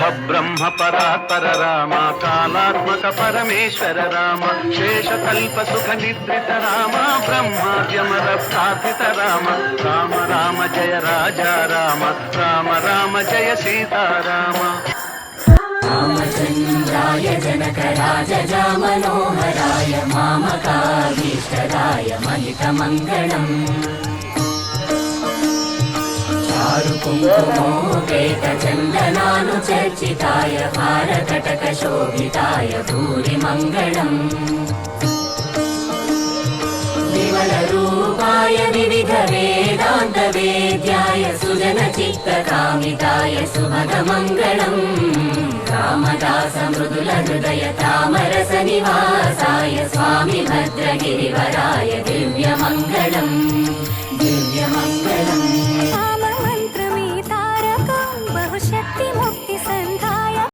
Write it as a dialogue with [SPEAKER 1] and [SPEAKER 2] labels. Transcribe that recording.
[SPEAKER 1] పరబ్రహ్మ పరాత్పర రామ కాలాత్మక పరమేశ్వర రామ శేషకల్ప సుఖ నిద్రిత రామ బ్రహ్మాద్యమర ప్రార్థిత రామ రామ రామ జయ రాజా రామ రామ రామ జయ సీతారామ
[SPEAKER 2] రామచంద్రాయ जनकराजजा मनोहराय मामकाभीष्टदाय महितमङ्गलम् चारुकुङ्कुमोपेतचन्दनानुचर्चिताय भारकटकशोभिताय भूरिमङ्गलम् विमलरूपाय विविधवेदान्तवेद्याय सुजनचित्तकामिताय सुभगमङ्गलम् रामदासमृदुलहृदय तामरसनिवासाय स्वामि भद्रगिरिवराय दिव्यमङ्गलम् दिव्यमङ्गलम्